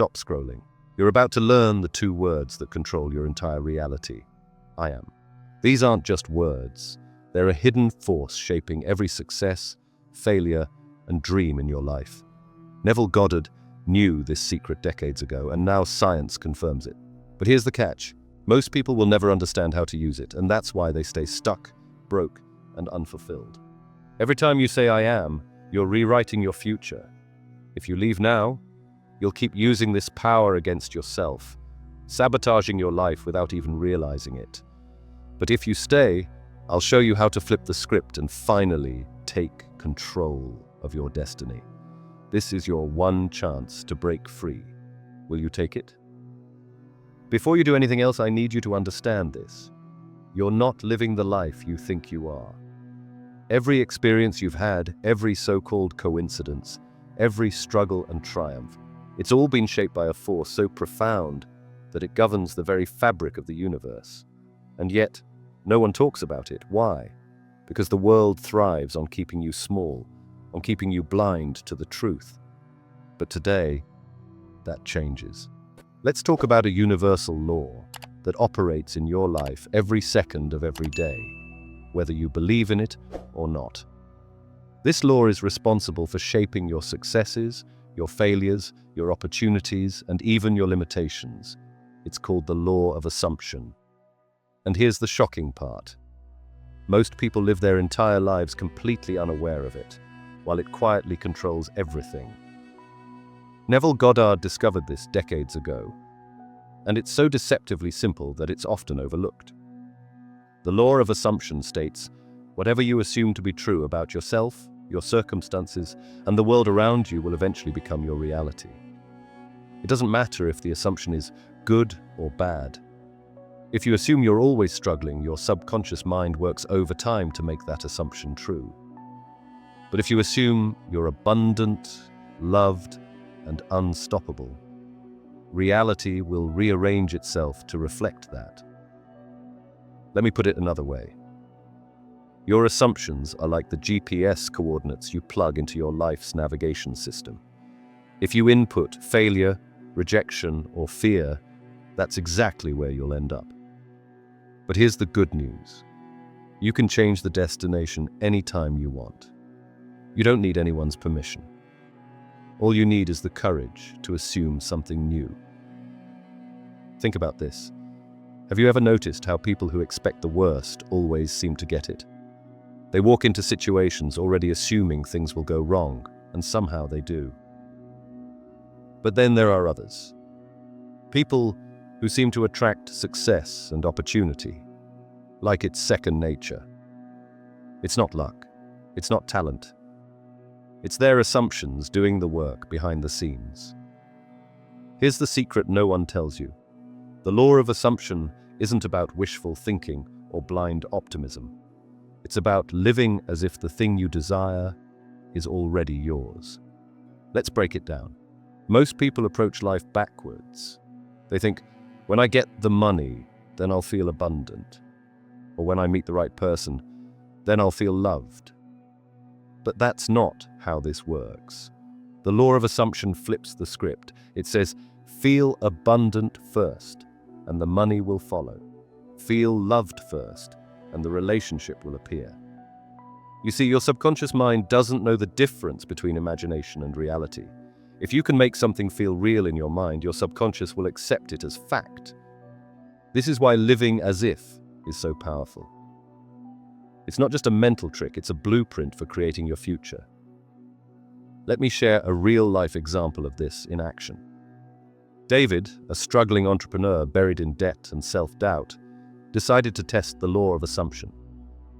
stop scrolling. You're about to learn the two words that control your entire reality. I am. These aren't just words. They're a hidden force shaping every success, failure, and dream in your life. Neville Goddard knew this secret decades ago, and now science confirms it. But here's the catch. Most people will never understand how to use it, and that's why they stay stuck, broke, and unfulfilled. Every time you say I am, you're rewriting your future. If you leave now, you'll keep using this power against yourself, sabotaging your life without even realizing it. But if you stay, I'll show you how to flip the script and finally take control of your destiny. This is your one chance to break free. Will you take it? Before you do anything else, I need you to understand this. You're not living the life you think you are. Every experience you've had, every so-called coincidence, every struggle and triumph, it's all been shaped by a force so profound that it governs the very fabric of the universe. And yet, no one talks about it. Why? Because the world thrives on keeping you small, on keeping you blind to the truth. But today, that changes. Let's talk about a universal law that operates in your life every second of every day, whether you believe in it or not. This law is responsible for shaping your successes, your failures, your opportunities, and even your limitations. It's called the law of assumption. And here's the shocking part. Most people live their entire lives completely unaware of it, while it quietly controls everything. Neville Goddard discovered this decades ago, and it's so deceptively simple that it's often overlooked. The law of assumption states, whatever you assume to be true about yourself, your circumstances, and the world around you will eventually become your reality. It doesn't matter if the assumption is good or bad. If you assume you're always struggling, your subconscious mind works overtime to make that assumption true. But if you assume you're abundant, loved, and unstoppable, reality will rearrange itself to reflect that. Let me put it another way. Your assumptions are like the GPS coordinates you plug into your life's navigation system. If you input failure, rejection, or fear, that's exactly where you'll end up. But here's the good news. You can change the destination anytime you want. You don't need anyone's permission. All you need is the courage to assume something new. Think about this. Have you ever noticed how people who expect the worst always seem to get it? They walk into situations already assuming things will go wrong, and somehow they do. But then there are others. People who seem to attract success and opportunity, like it's second nature. It's not luck. It's not talent. It's their assumptions doing the work behind the scenes. Here's the secret no one tells you. The law of assumption isn't about wishful thinking or blind optimism. It's about living as if the thing you desire is already yours. Let's break it down. Most people approach life backwards. They think, when I get the money, then I'll feel abundant. Or when I meet the right person, then I'll feel loved. But that's not how this works. The law of assumption flips the script. It says, feel abundant first, and the money will follow. Feel loved first, and the relationship will appear. You see, your subconscious mind doesn't know the difference between imagination and reality. If you can make something feel real in your mind, your subconscious will accept it as fact. This is why living as if is so powerful. It's not just a mental trick, it's a blueprint for creating your future. Let me share a real-life example of this in action. David, a struggling entrepreneur buried in debt and self-doubt, decided to test the law of assumption.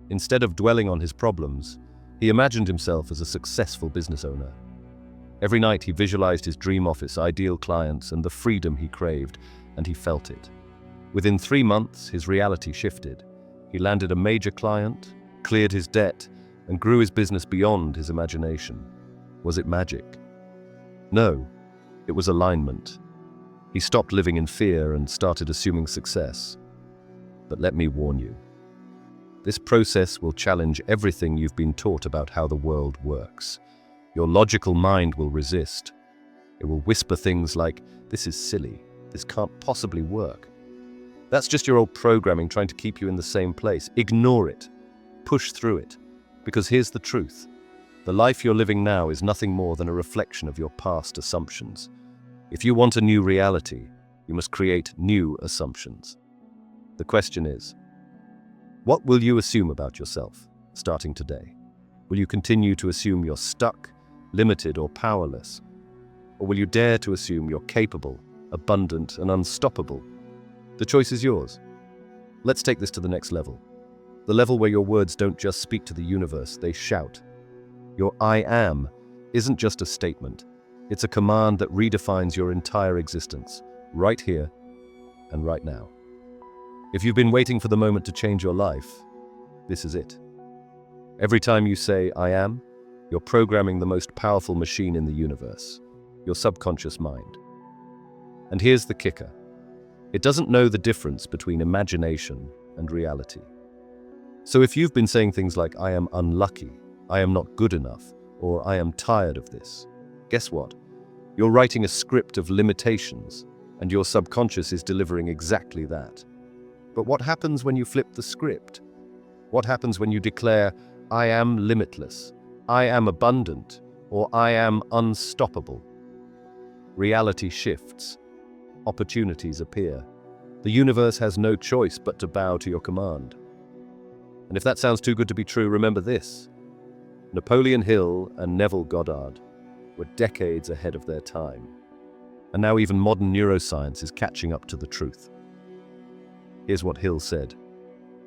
Instead of dwelling on his problems, he imagined himself as a successful business owner. Every night he visualized his dream office, ideal clients, and the freedom he craved, and he felt it. Within 3 months, his reality shifted. He landed a major client, cleared his debt, and grew his business beyond his imagination. Was it magic? No, it was alignment. He stopped living in fear and started assuming success. But let me warn you, this process will challenge everything you've been taught about how the world works. Your logical mind will resist. It will whisper things like, "This is silly. This can't possibly work." That's just your old programming trying to keep you in the same place. Ignore it. Push through it. Because here's the truth. The life you're living now is nothing more than a reflection of your past assumptions. If you want a new reality, you must create new assumptions. The question is, what will you assume about yourself starting today? Will you continue to assume you're stuck, limited, or powerless? Or will you dare to assume you're capable, abundant, and unstoppable? The choice is yours. Let's take this to the next level. The level where your words don't just speak to the universe, they shout. Your I am isn't just a statement. It's a command that redefines your entire existence, right here and right now. If you've been waiting for the moment to change your life, this is it. Every time you say, "I am," you're programming the most powerful machine in the universe, your subconscious mind. And here's the kicker. It doesn't know the difference between imagination and reality. So if you've been saying things like, "I am unlucky," "I am not good enough," or "I am tired of this," guess what? You're writing a script of limitations, and your subconscious is delivering exactly that. But what happens when you flip the script? What happens when you declare, "I am limitless," "I am abundant," or "I am unstoppable"? Reality shifts. Opportunities appear. The universe has no choice but to bow to your command. And if that sounds too good to be true, remember this. Napoleon Hill and Neville Goddard were decades ahead of their time. And now even modern neuroscience is catching up to the truth. Here's what Hill said.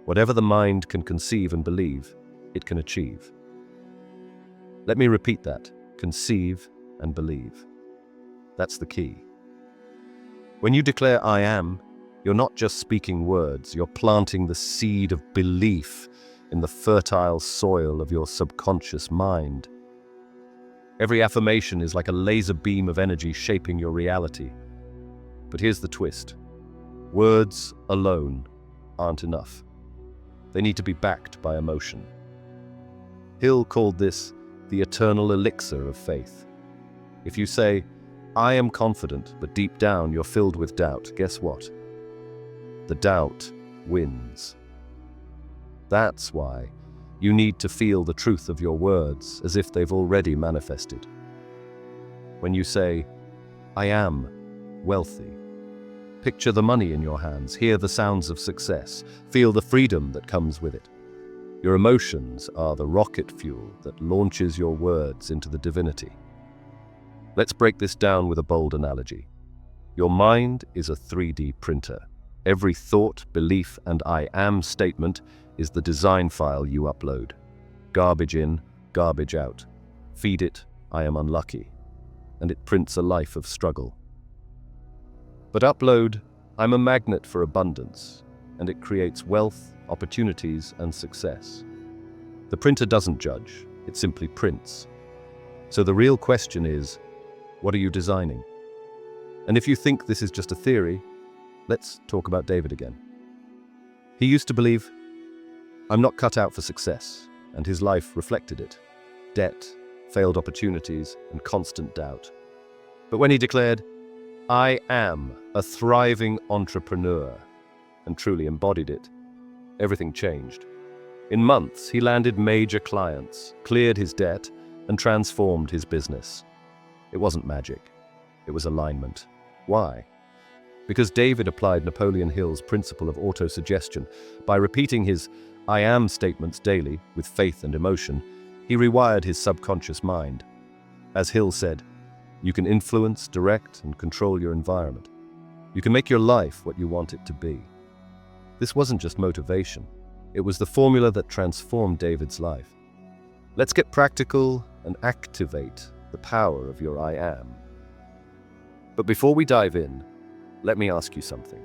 Whatever the mind can conceive and believe, it can achieve. Let me repeat that. Conceive and believe. That's the key. When you declare "I am," you're not just speaking words, you're planting the seed of belief in the fertile soil of your subconscious mind. Every affirmation is like a laser beam of energy shaping your reality. But here's the twist. Words alone aren't enough. They need to be backed by emotion. Hill called this the eternal elixir of faith. If you say, "I am confident," but deep down you're filled with doubt, guess what? The doubt wins. That's why you need to feel the truth of your words as if they've already manifested. When you say, "I am wealthy," picture the money in your hands, hear the sounds of success, feel the freedom that comes with it. Your emotions are the rocket fuel that launches your words into the divinity. Let's break this down with a bold analogy. Your mind is a 3D printer. Every thought, belief, and "I am" statement is the design file you upload. Garbage in, garbage out. Feed it, "I am unlucky," and it prints a life of struggle. But upload, "I'm a magnet for abundance," and it creates wealth, opportunities, and success. The printer doesn't judge, it simply prints. So the real question is, what are you designing? And if you think this is just a theory, let's talk about David again. He used to believe, "I'm not cut out for success," and his life reflected it. Debt, failed opportunities, and constant doubt. But when he declared, "I am a thriving entrepreneur," and truly embodied it, everything changed. In months, he landed major clients, cleared his debt, and transformed his business. It wasn't magic. It was alignment. Why? Because David applied Napoleon Hill's principle of autosuggestion. By repeating his "I am" statements daily with faith and emotion, he rewired his subconscious mind. As Hill said, you can influence, direct, and control your environment. You can make your life what you want it to be. This wasn't just motivation. It was the formula that transformed David's life. Let's get practical and activate the power of your "I am." But before we dive in, let me ask you something.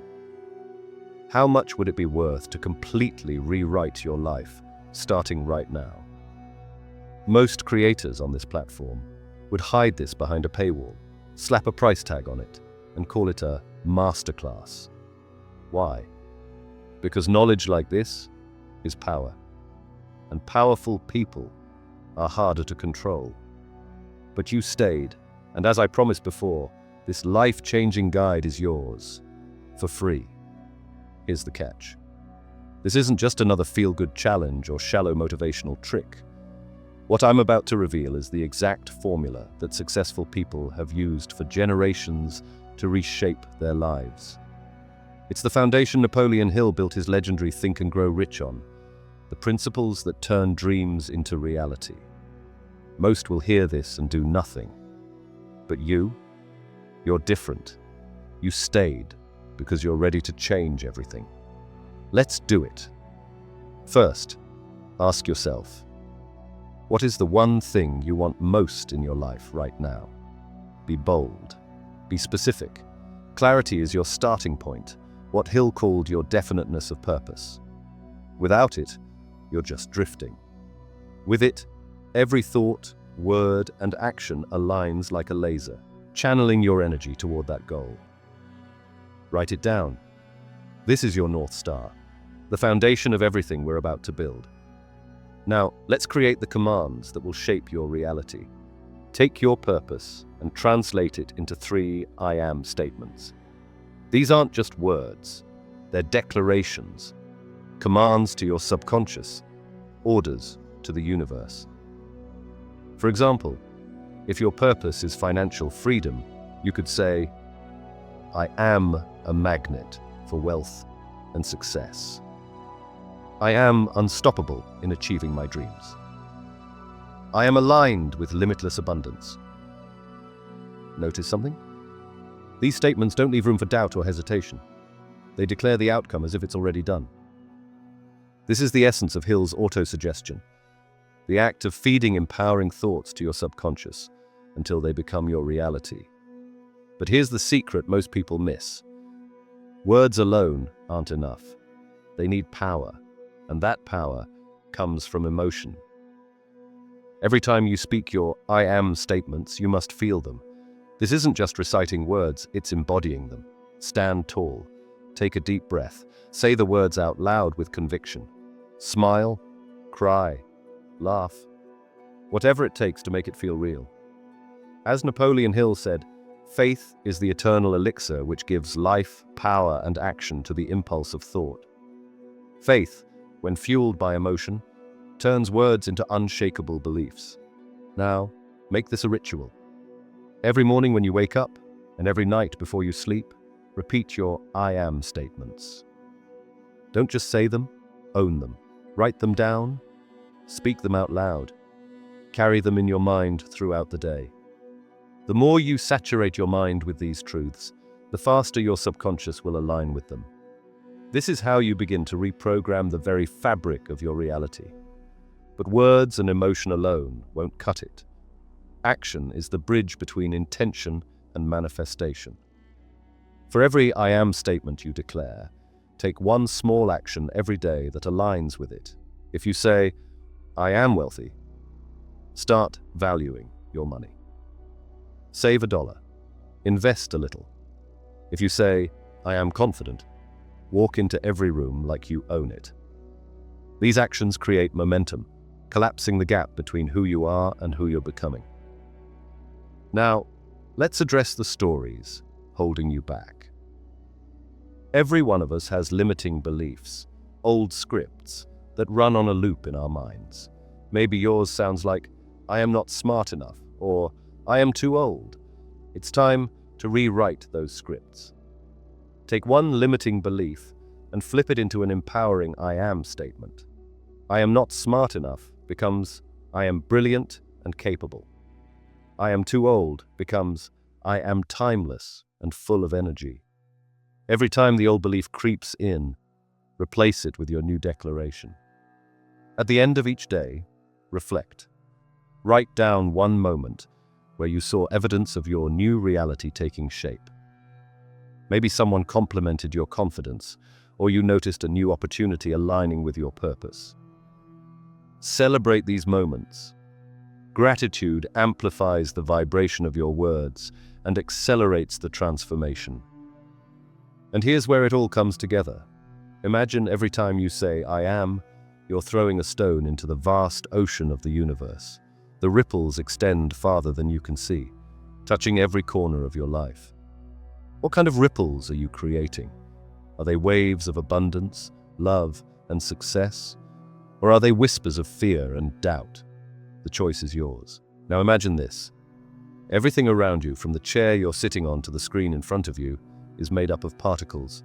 How much would it be worth to completely rewrite your life, starting right now? Most creators on this platform would hide this behind a paywall, slap a price tag on it, and call it a masterclass. Why? Because knowledge like this is power, and powerful people are harder to control. But you stayed, And as I promised before, this life-changing guide is yours, for free. Here's the catch. This isn't just another feel-good challenge or shallow motivational trick. What I'm about to reveal is the exact formula that successful people have used for generations to reshape their lives. It's the foundation Napoleon Hill built his legendary Think and Grow Rich on, the principles that turn dreams into reality. Most will hear this and do nothing. But you're different. You stayed because you're ready to change everything. Let's do it. First, ask yourself, what is the one thing you want most in your life right now? Be bold. Be specific. Clarity is your starting point, what Hill called your definiteness of purpose. Without it, you're just drifting. With it, every thought, word, and action aligns like a laser, channeling your energy toward that goal. Write it down. This is your North Star, the foundation of everything we're about to build. Now, let's create the commands that will shape your reality. Take your purpose and translate it into 3 I am statements. These aren't just words, they're declarations, commands to your subconscious, orders to the universe. For example, if your purpose is financial freedom, you could say, I am a magnet for wealth and success. I am unstoppable in achieving my dreams. I am aligned with limitless abundance. Notice something? These statements don't leave room for doubt or hesitation. They declare the outcome as if it's already done. This is the essence of Hill's autosuggestion, the act of feeding empowering thoughts to your subconscious until they become your reality. But here's the secret most people miss. Words alone aren't enough. They need power, and that power comes from emotion. Every time you speak your I am statements, you must feel them. This isn't just reciting words, it's embodying them. Stand tall. Take a deep breath. Say the words out loud with conviction. Smile, cry, laugh. Whatever it takes to make it feel real. As Napoleon Hill said, faith is the eternal elixir which gives life, power, and action to the impulse of thought. Faith, when fueled by emotion, turns words into unshakable beliefs. Now, make this a ritual. Every morning when you wake up, and every night before you sleep, repeat your I am statements. Don't just say them, own them. Write them down, speak them out loud. Carry them in your mind throughout the day. The more you saturate your mind with these truths, the faster your subconscious will align with them. This is how you begin to reprogram the very fabric of your reality. But words and emotion alone won't cut it. Action is the bridge between intention and manifestation. For every I am statement you declare, take one small action every day that aligns with it. If you say, I am wealthy, start valuing your money. Save $1. Invest a little. If you say, I am confident, walk into every room like you own it. These actions create momentum, collapsing the gap between who you are and who you're becoming. Now, let's address the stories holding you back. Every one of us has limiting beliefs, old scripts that run on a loop in our minds. Maybe yours sounds like, I am not smart enough, or I am too old. It's time to rewrite those scripts. Take one limiting belief and flip it into an empowering I am statement. I am not smart enough becomes I am brilliant and capable. I am too old becomes I am timeless and full of energy. Every time the old belief creeps in, replace it with your new declaration. At the end of each day, reflect. Write down one moment where you saw evidence of your new reality taking shape. Maybe someone complimented your confidence, or you noticed a new opportunity aligning with your purpose. Celebrate these moments. Gratitude amplifies the vibration of your words and accelerates the transformation. And here's where it all comes together. Imagine every time you say, I am, you're throwing a stone into the vast ocean of the universe. The ripples extend farther than you can see. touching every corner of your life. What kind of ripples are you creating? Are they waves of abundance, love, and success? Or are they whispers of fear and doubt? The choice is yours. Now imagine this. Everything around you, from the chair you're sitting on to the screen in front of you, is made up of particles.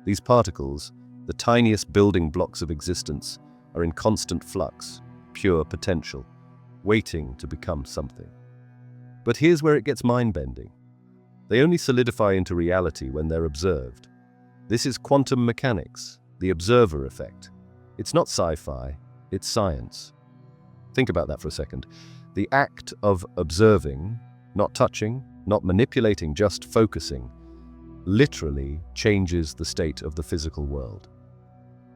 These particles, the tiniest building blocks of existence, are in constant flux, pure potential, waiting to become something. But here's where it gets mind-bending. They only solidify into reality when they're observed. This is quantum mechanics, the observer effect. It's not sci-fi, it's science. Think about that for a second. The act of observing, not touching, not manipulating, just focusing, literally changes the state of the physical world.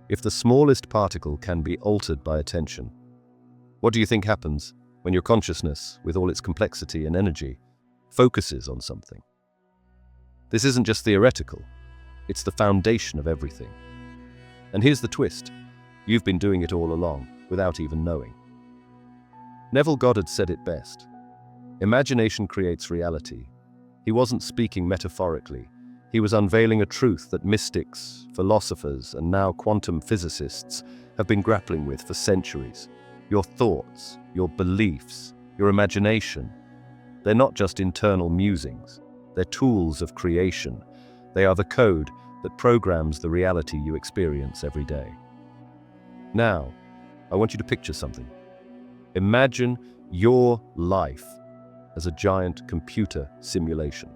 If the smallest particle can be altered by attention, what do you think happens when your consciousness, with all its complexity and energy, focuses on something? This isn't just theoretical, it's the foundation of everything. And here's the twist. You've been doing it all along, without even knowing. Neville Goddard said it best. Imagination creates reality. He wasn't speaking metaphorically. He was unveiling a truth that mystics, philosophers, and now quantum physicists have been grappling with for centuries. Your thoughts, your beliefs, your imagination, they're not just internal musings. They're tools of creation. They are the code that programs the reality you experience every day. Now, I want you to picture something. Imagine your life as a giant computer simulation.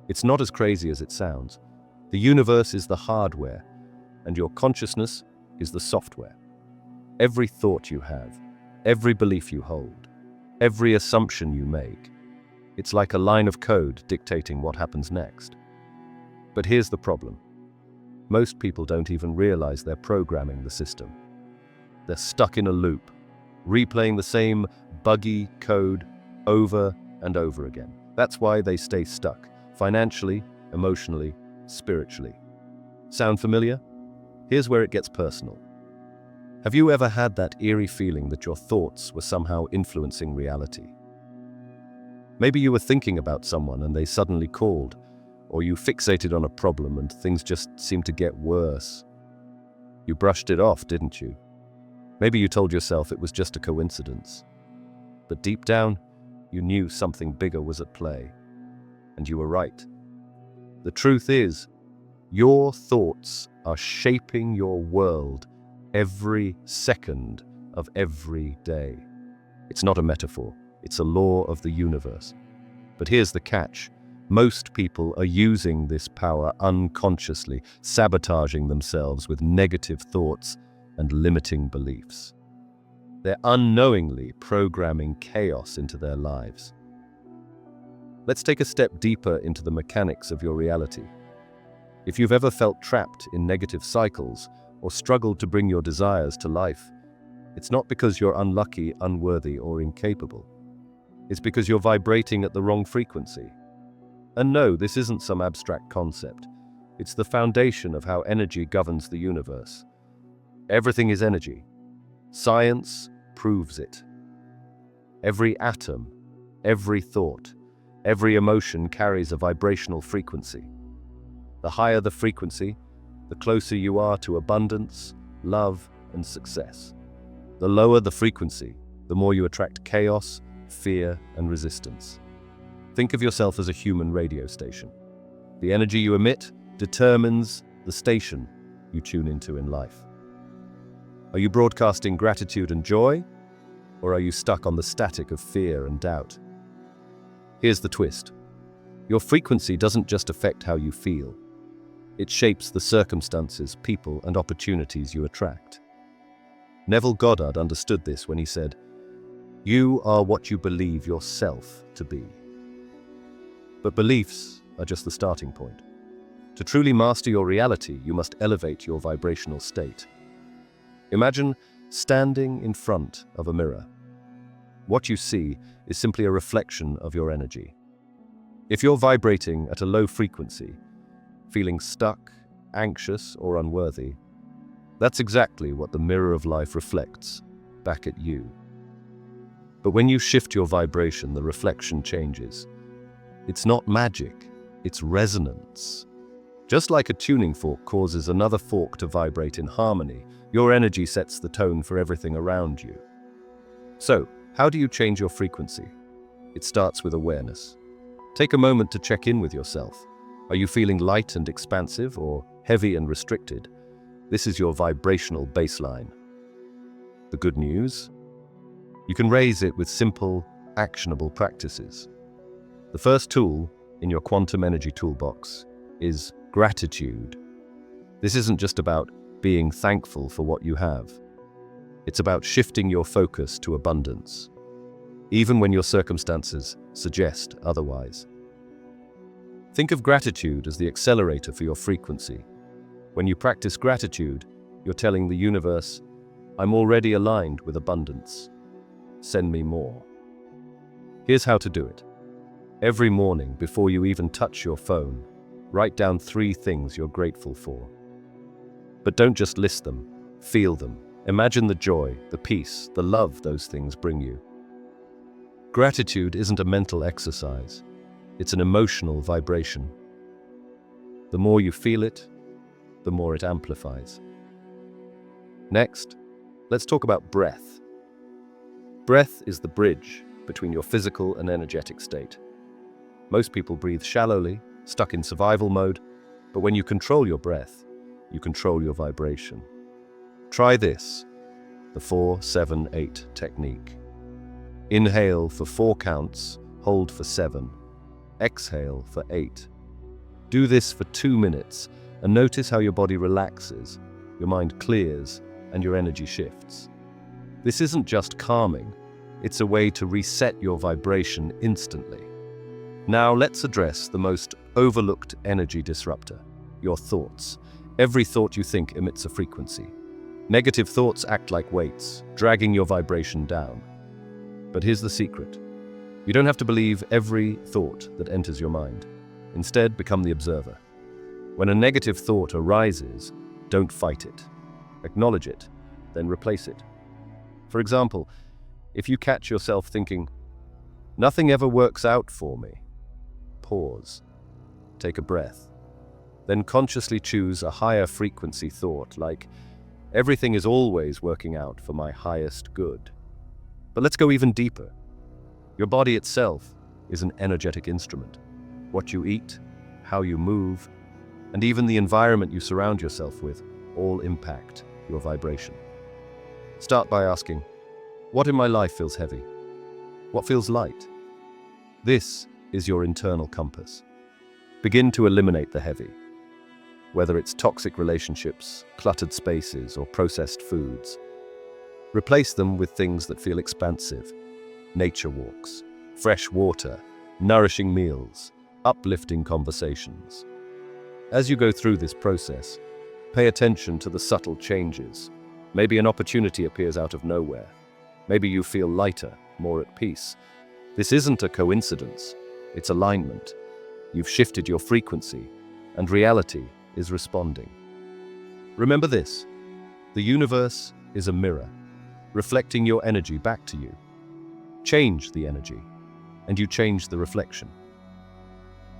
It's not as crazy as it sounds. The universe is the hardware, and your consciousness is the software. Every thought you have, every belief you hold, every assumption you make, it's like a line of code dictating what happens next. But here's the problem. Most people don't even realize they're programming the system. They're stuck in a loop, replaying the same buggy code over and over again. That's why they stay stuck, financially, emotionally, spiritually. Sound familiar? Here's where it gets personal. Have you ever had that eerie feeling that your thoughts were somehow influencing reality? Maybe you were thinking about someone and they suddenly called, or you fixated on a problem and things just seemed to get worse. You brushed it off, didn't you? Maybe you told yourself it was just a coincidence. But deep down, you knew something bigger was at play. And you were right. The truth is, your thoughts are shaping your world every second of every day. It's not a metaphor, it's a law of the universe. But here's the catch. Most people are using this power unconsciously, sabotaging themselves with negative thoughts and limiting beliefs. They're unknowingly programming chaos into their lives. Let's take a step deeper into the mechanics of your reality. If you've ever felt trapped in negative cycles or struggled to bring your desires to life, it's not because you're unlucky, unworthy, or incapable. It's because you're vibrating at the wrong frequency. And no, this isn't some abstract concept. It's the foundation of how energy governs the universe. Everything is energy. Science proves it. Every atom, every thought, every emotion carries a vibrational frequency. The higher the frequency, the closer you are to abundance, love, and success. The lower the frequency, the more you attract chaos, fear, and resistance. Think of yourself as a human radio station. The energy you emit determines the station you tune into in life. Are you broadcasting gratitude and joy, or are you stuck on the static of fear and doubt? Here's the twist. Your frequency doesn't just affect how you feel. It shapes the circumstances, people, and opportunities you attract. Neville Goddard understood this when he said, "You are what you believe yourself to be." But beliefs are just the starting point. To truly master your reality, you must elevate your vibrational state. Imagine standing in front of a mirror. What you see is simply a reflection of your energy. If you're vibrating at a low frequency, feeling stuck, anxious, or unworthy, that's exactly what the mirror of life reflects back at you. But when you shift your vibration, the reflection changes. It's not magic, it's resonance. Just like a tuning fork causes another fork to vibrate in harmony, your energy sets the tone for everything around you. So, how do you change your frequency? It starts with awareness. Take a moment to check in with yourself. Are you feeling light and expansive or heavy and restricted? This is your vibrational baseline. The good news? You can raise it with simple, actionable practices. The first tool in your quantum energy toolbox is gratitude. This isn't just about being thankful for what you have. It's about shifting your focus to abundance, even when your circumstances suggest otherwise. Think of gratitude as the accelerator for your frequency. When you practice gratitude, you're telling the universe, I'm already aligned with abundance. Send me more. Here's how to do it. Every morning, before you even touch your phone, write down 3 things you're grateful for. But don't just list them, feel them. Imagine the joy, the peace, the love those things bring you. Gratitude isn't a mental exercise, it's an emotional vibration. The more you feel it, the more it amplifies. Next, let's talk about breath. Breath is the bridge between your physical and energetic state. Most people breathe shallowly, stuck in survival mode, but when you control your breath, you control your vibration. Try this, the 4-7-8 technique. Inhale for 4 counts, hold for 7. Exhale for 8. Do this for 2 minutes and notice how your body relaxes, your mind clears, and your energy shifts. This isn't just calming, it's a way to reset your vibration instantly. Now let's address the most overlooked energy disruptor, your thoughts. Every thought you think emits a frequency. Negative thoughts act like weights, dragging your vibration down. But here's the secret. You don't have to believe every thought that enters your mind. Instead, become the observer. When a negative thought arises, don't fight it. Acknowledge it, then replace it. For example, if you catch yourself thinking, "Nothing ever works out for me," pause, take a breath, then consciously choose a higher frequency thought like, "Everything is always working out for my highest good." But let's go even deeper. Your body itself is an energetic instrument. What you eat, how you move, and even the environment you surround yourself with all impact your vibration. Start by asking, what in my life feels heavy? What feels light? This is your internal compass. Begin to eliminate the heavy. Whether it's toxic relationships, cluttered spaces, or processed foods, replace them with things that feel expansive. Nature walks, fresh water, nourishing meals, uplifting conversations. As you go through this process, pay attention to the subtle changes. Maybe an opportunity appears out of nowhere. Maybe you feel lighter, more at peace. This isn't a coincidence, it's alignment. You've shifted your frequency, and reality is responding. Remember this, the universe is a mirror, reflecting your energy back to you. Change the energy, and you change the reflection.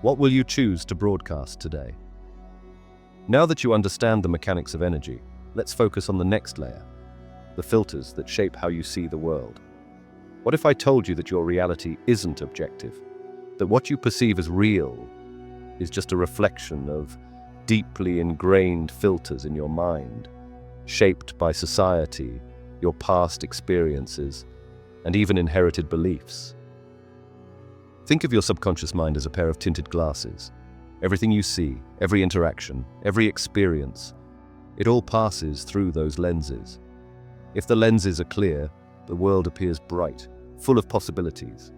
What will you choose to broadcast today? Now that you understand the mechanics of energy, let's focus on the next layer, the filters that shape how you see the world. What if I told you that your reality isn't objective? That what you perceive as real is just a reflection of deeply ingrained filters in your mind, shaped by society, your past experiences, and even inherited beliefs. Think of your subconscious mind as a pair of tinted glasses. Everything you see, every interaction, every experience, it all passes through those lenses. If the lenses are clear, the world appears bright, full of possibilities.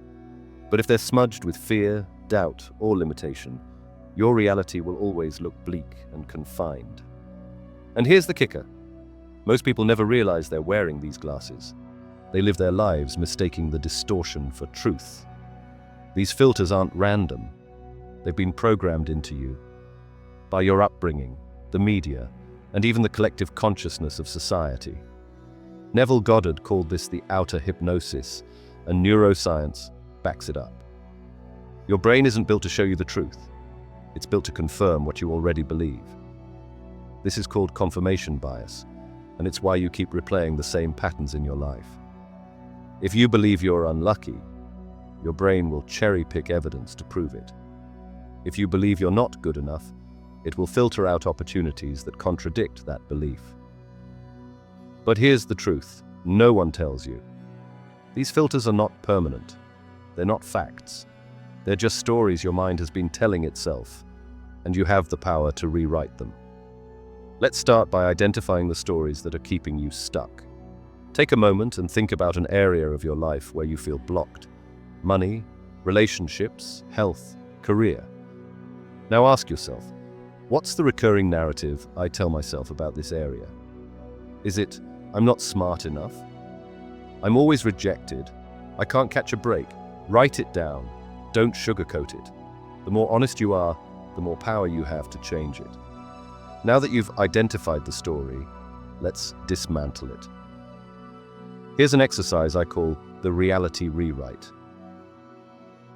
But if they're smudged with fear, doubt, or limitation, your reality will always look bleak and confined. And here's the kicker. Most people never realize they're wearing these glasses. They live their lives mistaking the distortion for truth. These filters aren't random. They've been programmed into you by your upbringing, the media, and even the collective consciousness of society. Neville Goddard called this the outer hypnosis, and neuroscience backs it up. Your brain isn't built to show you the truth. It's built to confirm what you already believe. This is called confirmation bias, and it's why you keep replaying the same patterns in your life. If you believe you're unlucky, your brain will cherry-pick evidence to prove it. If you believe you're not good enough, it will filter out opportunities that contradict that belief. But here's the truth: no one tells you. These filters are not permanent. They're not facts. They're just stories your mind has been telling itself, and you have the power to rewrite them. Let's start by identifying the stories that are keeping you stuck. Take a moment and think about an area of your life where you feel blocked. Money, relationships, health, career. Now ask yourself, what's the recurring narrative I tell myself about this area? Is it, I'm not smart enough? I'm always rejected. I can't catch a break. Write it down. Don't sugarcoat it. The more honest you are, the more power you have to change it. Now that you've identified the story, let's dismantle it. Here's an exercise I call the reality rewrite.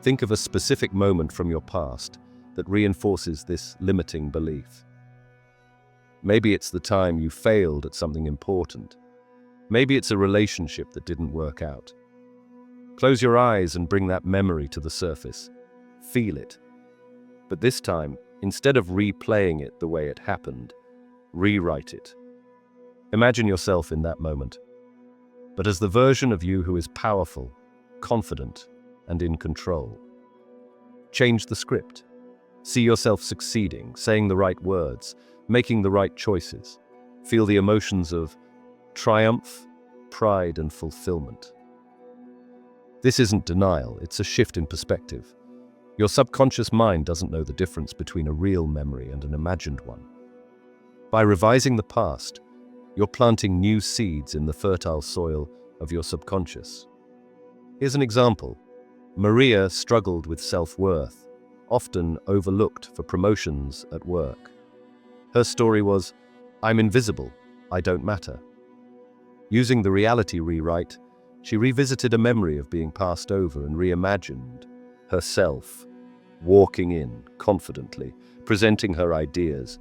Think of a specific moment from your past that reinforces this limiting belief. Maybe it's the time you failed at something important. Maybe it's a relationship that didn't work out. Close your eyes and bring that memory to the surface. Feel it. But this time, instead of replaying it the way it happened, rewrite it. Imagine yourself in that moment, but as the version of you who is powerful, confident, and in control. Change the script. See yourself succeeding, saying the right words, making the right choices. Feel the emotions of triumph, pride, and fulfillment. This isn't denial, it's a shift in perspective. Your subconscious mind doesn't know the difference between a real memory and an imagined one. By revising the past, you're planting new seeds in the fertile soil of your subconscious. Here's an example. Maria struggled with self-worth, often overlooked for promotions at work. Her story was, I'm invisible, I don't matter. Using the reality rewrite, she revisited a memory of being passed over and reimagined herself, walking in confidently, presenting her ideas,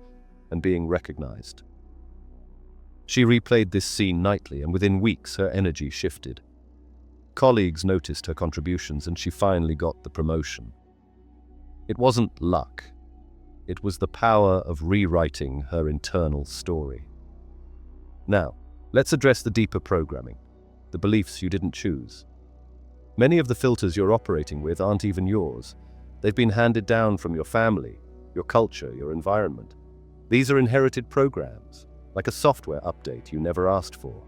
and being recognized. She replayed this scene nightly, and within weeks her energy shifted. Colleagues noticed her contributions, and she finally got the promotion. It wasn't luck. It was the power of rewriting her internal story. Now, let's address the deeper programming, the beliefs you didn't choose. Many of the filters you're operating with aren't even yours. They've been handed down from your family, your culture, your environment. These are inherited programs, like a software update you never asked for.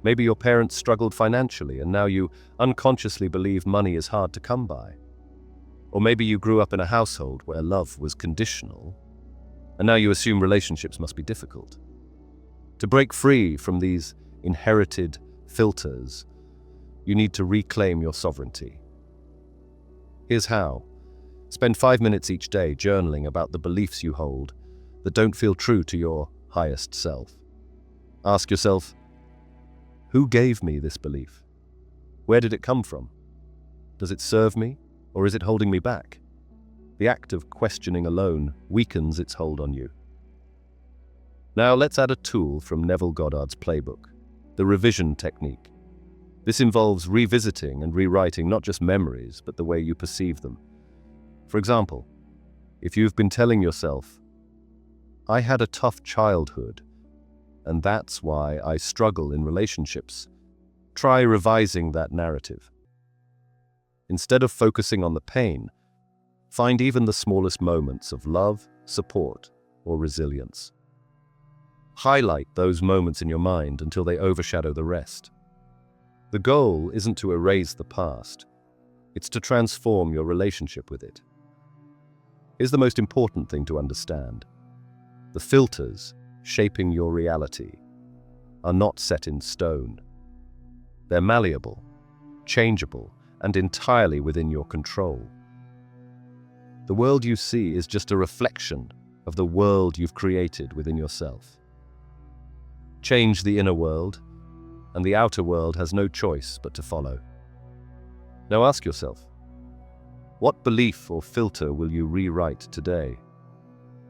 Maybe your parents struggled financially and now you unconsciously believe money is hard to come by. Or maybe you grew up in a household where love was conditional, and now you assume relationships must be difficult. To break free from these inherited filters, you need to reclaim your sovereignty. Here's how. Spend 5 minutes each day journaling about the beliefs you hold that don't feel true to your highest self. Ask yourself, who gave me this belief? Where did it come from? Does it serve me, or is it holding me back? The act of questioning alone weakens its hold on you. Now let's add a tool from Neville Goddard's playbook, the revision technique. This involves revisiting and rewriting not just memories, but the way you perceive them. For example, if you've been telling yourself, I had a tough childhood, and that's why I struggle in relationships, try revising that narrative. Instead of focusing on the pain, find even the smallest moments of love, support, or resilience. Highlight those moments in your mind until they overshadow the rest. The goal isn't to erase the past, it's to transform your relationship with it. Here's the most important thing to understand. The filters shaping your reality are not set in stone. They're malleable, changeable, and entirely within your control. The world you see is just a reflection of the world you've created within yourself. Change the inner world, and the outer world has no choice but to follow. Now ask yourself, What belief or filter will you rewrite today?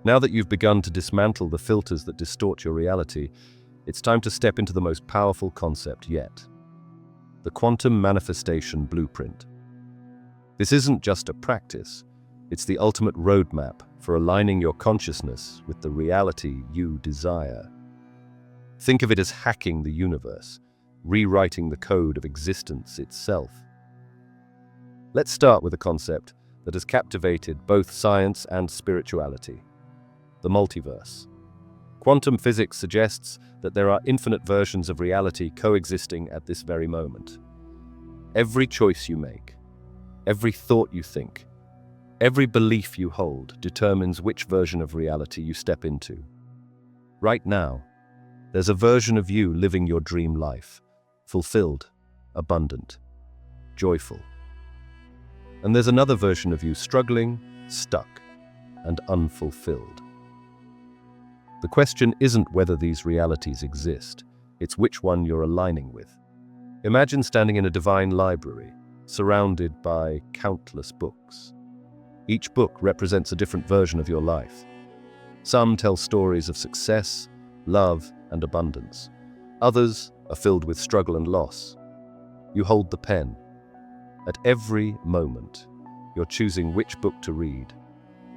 Now that you've begun to dismantle the filters that distort your reality, it's time to step into the most powerful concept yet: the quantum manifestation blueprint. This isn't just a practice, it's the ultimate roadmap for aligning your consciousness with the reality you desire. Think of it as hacking the universe, rewriting the code of existence itself. Let's start with a concept that has captivated both science and spirituality: the multiverse. Quantum physics suggests that there are infinite versions of reality coexisting at this very moment. Every choice you make, every thought you think, every belief you hold determines which version of reality you step into. Right now, there's a version of you living your dream life, fulfilled, abundant, joyful. And there's another version of you struggling, stuck, and unfulfilled. The question isn't whether these realities exist, it's which one you're aligning with. Imagine standing in a divine library, surrounded by countless books. Each book represents a different version of your life. Some tell stories of success, love, and abundance. Others are filled with struggle and loss. You hold the pen. At every moment, you're choosing which book to read,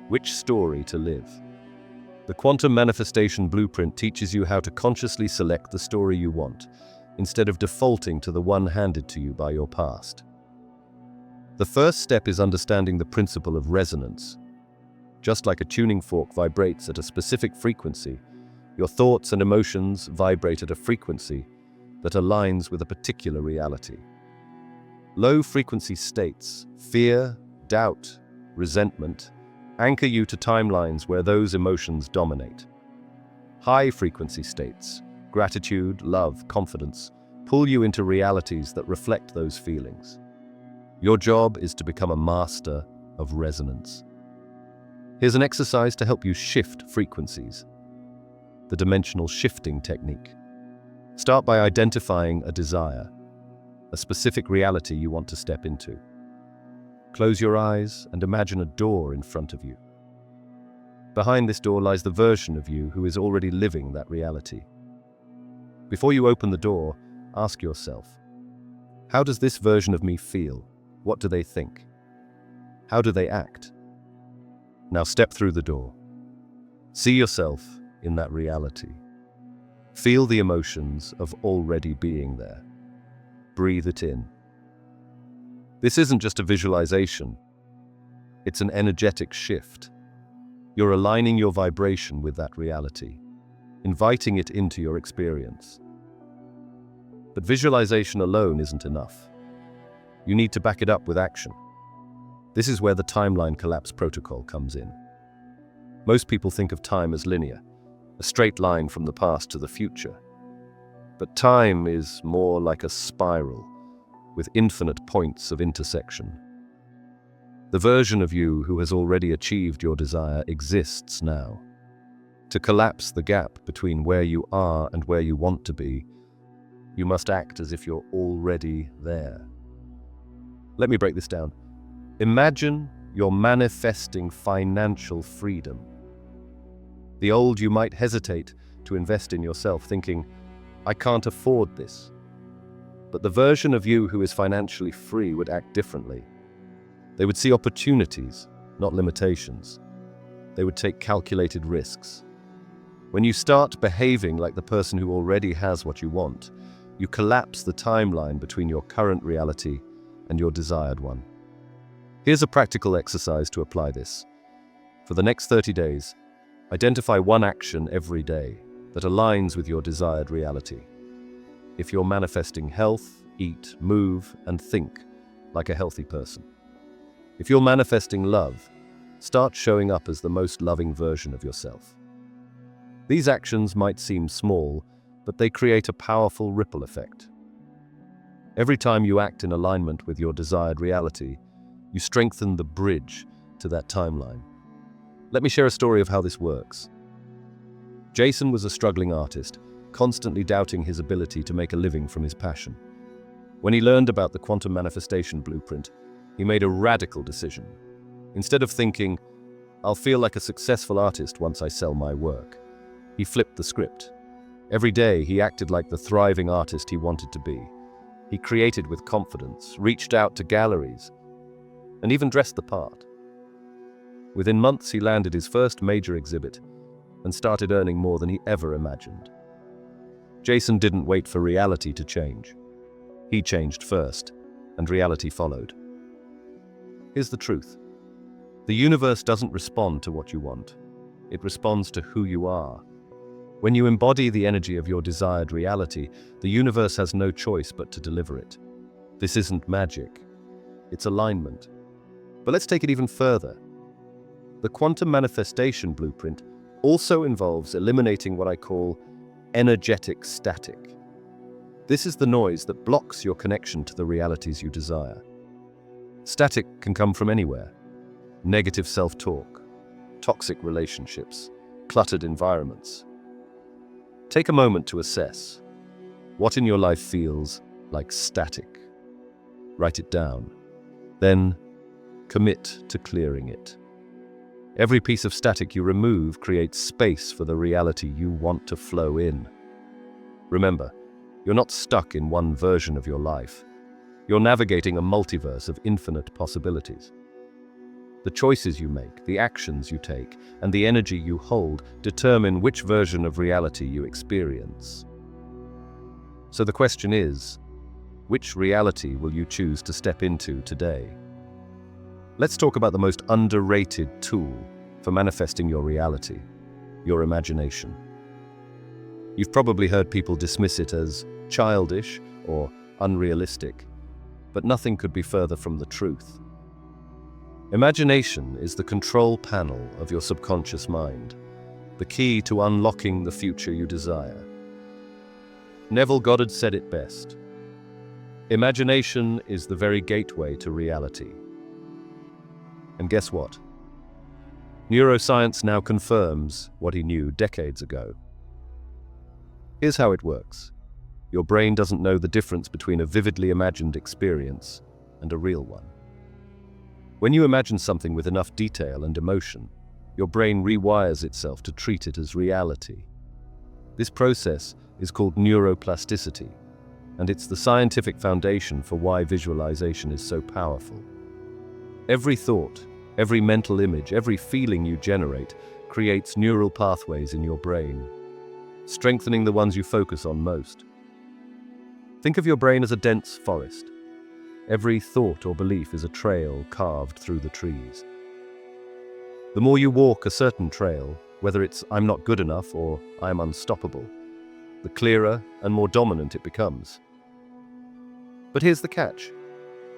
which story to live. The quantum manifestation blueprint teaches you how to consciously select the story you want, instead of defaulting to the one handed to you by your past. The first step is understanding the principle of resonance. Just like a tuning fork vibrates at a specific frequency, your thoughts and emotions vibrate at a frequency that aligns with a particular reality. Low-frequency states, fear, doubt, resentment, anchor you to timelines where those emotions dominate. High-frequency states, gratitude, love, confidence, pull you into realities that reflect those feelings. Your job is to become a master of resonance. Here's an exercise to help you shift frequencies: the dimensional shifting technique. Start by identifying a desire, a specific reality you want to step into. Close your eyes and imagine a door in front of you. Behind this door lies the version of you who is already living that reality. Before you open the door, ask yourself, how does this version of me feel? What do they think? How do they act? Now step through the door. See yourself in that reality. Feel the emotions of already being there. Breathe it in. This isn't just a visualization. It's an energetic shift. You're aligning your vibration with that reality, inviting it into your experience. But visualization alone isn't enough. You need to back it up with action. This is where the timeline collapse protocol comes in. Most people think of time as linear, a straight line from the past to the future. But time is more like a spiral, with infinite points of intersection. The version of you who has already achieved your desire exists now. To collapse the gap between where you are and where you want to be, you must act as if you're already there. Let me break this down. Imagine you're manifesting financial freedom. The old you might hesitate to invest in yourself, thinking, I can't afford this. But the version of you who is financially free would act differently. They would see opportunities, not limitations. They would take calculated risks. When you start behaving like the person who already has what you want, you collapse the timeline between your current reality and your desired one. Here's a practical exercise to apply this. For the next 30 days, identify one action every day that aligns with your desired reality. If you're manifesting health, eat, move, and think like a healthy person. If you're manifesting love, start showing up as the most loving version of yourself. These actions might seem small, but they create a powerful ripple effect. Every time you act in alignment with your desired reality, you strengthen the bridge to that timeline. Let me share a story of how this works. Jason was a struggling artist, constantly doubting his ability to make a living from his passion. When he learned about the quantum manifestation blueprint, he made a radical decision. Instead of thinking, "I'll feel like a successful artist once I sell my work," he flipped the script. Every day, he acted like the thriving artist he wanted to be. He created with confidence, reached out to galleries, and even dressed the part. Within months, he landed his first major exhibit and started earning more than he ever imagined. Jason didn't wait for reality to change. He changed first, and reality followed. Here's the truth. The universe doesn't respond to what you want. It responds to who you are. When you embody the energy of your desired reality, the universe has no choice but to deliver it. This isn't magic. It's alignment. But let's take it even further. The quantum manifestation blueprint also involves eliminating what I call energetic static. This is the noise that blocks your connection to the realities you desire. Static can come from anywhere. Negative self-talk, toxic relationships, cluttered environments. Take a moment to assess what in your life feels like static. Write it down. Then commit to clearing it. Every piece of static you remove creates space for the reality you want to flow in. Remember, you're not stuck in one version of your life. You're navigating a multiverse of infinite possibilities. The choices you make, the actions you take, and the energy you hold determine which version of reality you experience. So the question is, which reality will you choose to step into today? Let's talk about the most underrated tool for manifesting your reality, your imagination. You've probably heard people dismiss it as childish or unrealistic, but nothing could be further from the truth. Imagination is the control panel of your subconscious mind, the key to unlocking the future you desire. Neville Goddard said it best. Imagination is the very gateway to reality. And guess what? Neuroscience now confirms what he knew decades ago. Here's how it works. Your brain doesn't know the difference between a vividly imagined experience and a real one. When you imagine something with enough detail and emotion, your brain rewires itself to treat it as reality. This process is called neuroplasticity, and it's the scientific foundation for why visualization is so powerful. Every thought, every mental image, every feeling you generate creates neural pathways in your brain, strengthening the ones you focus on most. Think of your brain as a dense forest. Every thought or belief is a trail carved through the trees. The more you walk a certain trail, whether it's "I'm not good enough" or "I'm unstoppable," the clearer and more dominant it becomes. But here's the catch.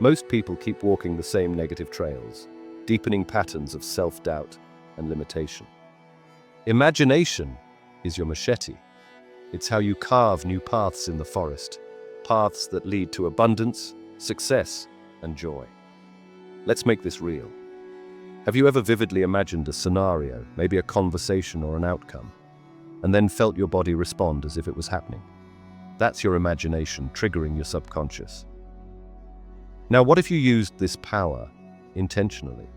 Most people keep walking the same negative trails, deepening patterns of self-doubt and limitation. Imagination is your machete. It's how you carve new paths in the forest, paths that lead to abundance, success, and joy. Let's make this real. Have you ever vividly imagined a scenario, maybe a conversation or an outcome, and then felt your body respond as if it was happening? That's your imagination triggering your subconscious. Now, what if you used this power intentionally?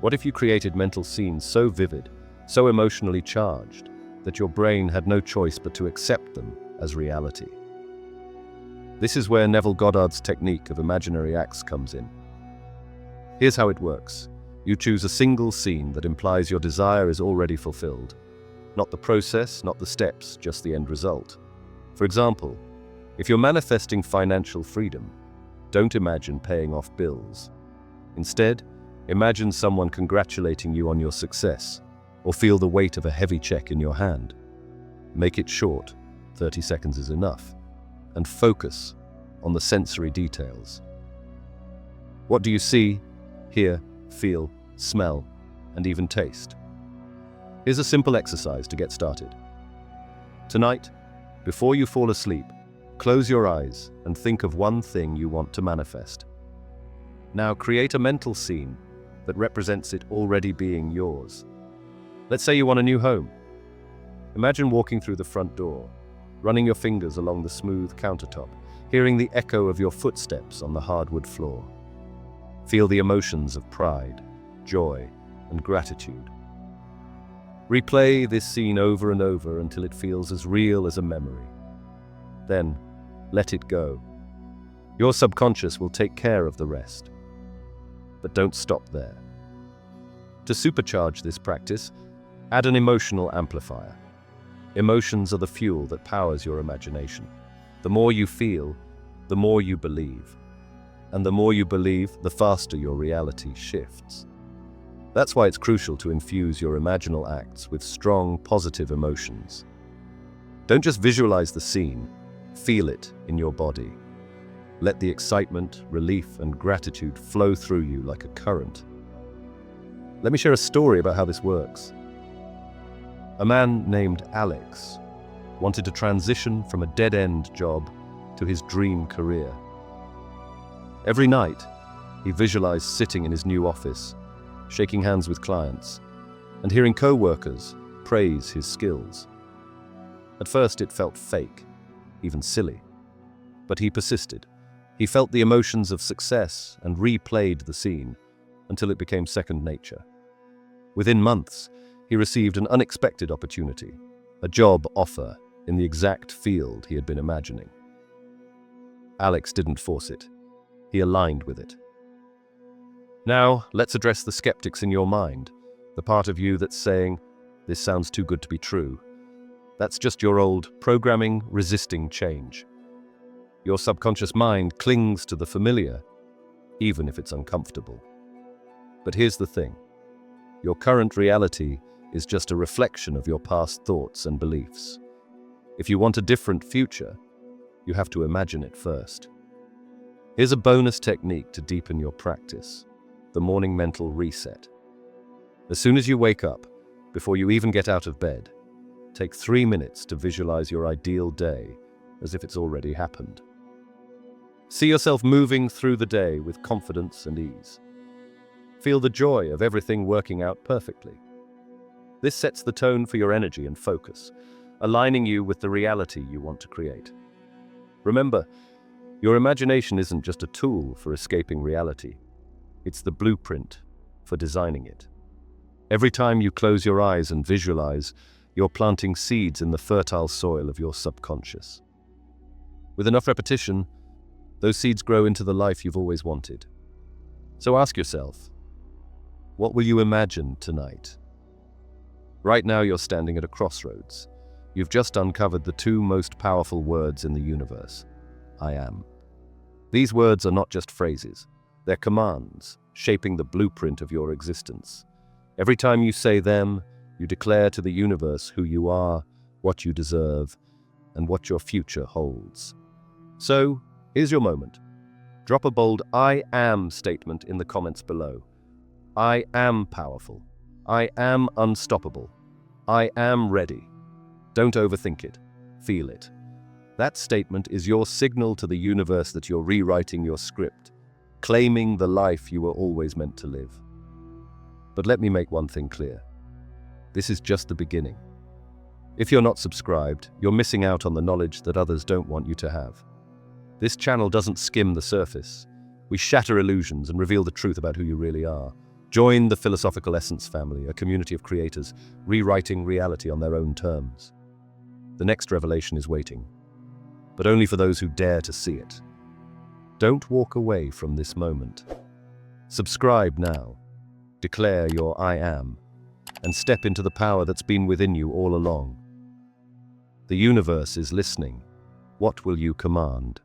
What if you created mental scenes so vivid, so emotionally charged, that your brain had no choice but to accept them as reality? This is where Neville Goddard's technique of imaginary acts comes in. Here's how it works. You choose a single scene that implies your desire is already fulfilled. Not the process, not the steps, just the end result. For example, if you're manifesting financial freedom, don't imagine paying off bills. Instead, imagine someone congratulating you on your success, or feel the weight of a heavy check in your hand. Make it short, 30 seconds is enough, and focus on the sensory details. What do you see, hear, feel, smell, and even taste? Here's a simple exercise to get started. Tonight, before you fall asleep, close your eyes and think of one thing you want to manifest. Now create a mental scene that represents it already being yours. Let's say you want a new home. Imagine walking through the front door, running your fingers along the smooth countertop, hearing the echo of your footsteps on the hardwood floor. Feel the emotions of pride, joy, and gratitude. Replay this scene over and over until it feels as real as a memory. Then, let it go. Your subconscious will take care of the rest. But don't stop there. To supercharge this practice, add an emotional amplifier. Emotions are the fuel that powers your imagination. The more you feel, the more you believe. And the more you believe, the faster your reality shifts. That's why it's crucial to infuse your imaginal acts with strong, positive emotions. Don't just visualize the scene, feel it in your body. Let the excitement, relief, and gratitude flow through you like a current. Let me share a story about how this works. A man named Alex wanted to transition from a dead-end job to his dream career. Every night, he visualized sitting in his new office, shaking hands with clients, and hearing co-workers praise his skills. At first, it felt fake, even silly. But he persisted. He felt the emotions of success and replayed the scene until it became second nature. Within months, he received an unexpected opportunity, a job offer in the exact field he had been imagining. Alex didn't force it. He aligned with it. Now, let's address the skeptics in your mind, the part of you that's saying, "This sounds too good to be true." That's just your old programming resisting change. Your subconscious mind clings to the familiar, even if it's uncomfortable. But here's the thing. Your current reality is just a reflection of your past thoughts and beliefs. If you want a different future, you have to imagine it first. Here's a bonus technique to deepen your practice: the morning mental reset. As soon as you wake up, before you even get out of bed, take 3 minutes to visualize your ideal day as if it's already happened. See yourself moving through the day with confidence and ease. Feel the joy of everything working out perfectly. This sets the tone for your energy and focus, aligning you with the reality you want to create. Remember, your imagination isn't just a tool for escaping reality. It's the blueprint for designing it. Every time you close your eyes and visualize, you're planting seeds in the fertile soil of your subconscious. With enough repetition, those seeds grow into the life you've always wanted. So ask yourself, what will you imagine tonight? Right now you're standing at a crossroads. You've just uncovered the two most powerful words in the universe: I am. These words are not just phrases. They're commands, shaping the blueprint of your existence. Every time you say them, you declare to the universe who you are, what you deserve, and what your future holds. So, here's your moment. Drop a bold "I am" statement in the comments below. I am powerful. I am unstoppable. I am ready. Don't overthink it. Feel it. That statement is your signal to the universe that you're rewriting your script, claiming the life you were always meant to live. But let me make one thing clear. This is just the beginning. If you're not subscribed, you're missing out on the knowledge that others don't want you to have. This channel doesn't skim the surface. We shatter illusions and reveal the truth about who you really are. Join the Philosophical Essence family, a community of creators rewriting reality on their own terms. The next revelation is waiting, but only for those who dare to see it. Don't walk away from this moment. Subscribe now, declare your I am, and step into the power that's been within you all along. The universe is listening. What will you command?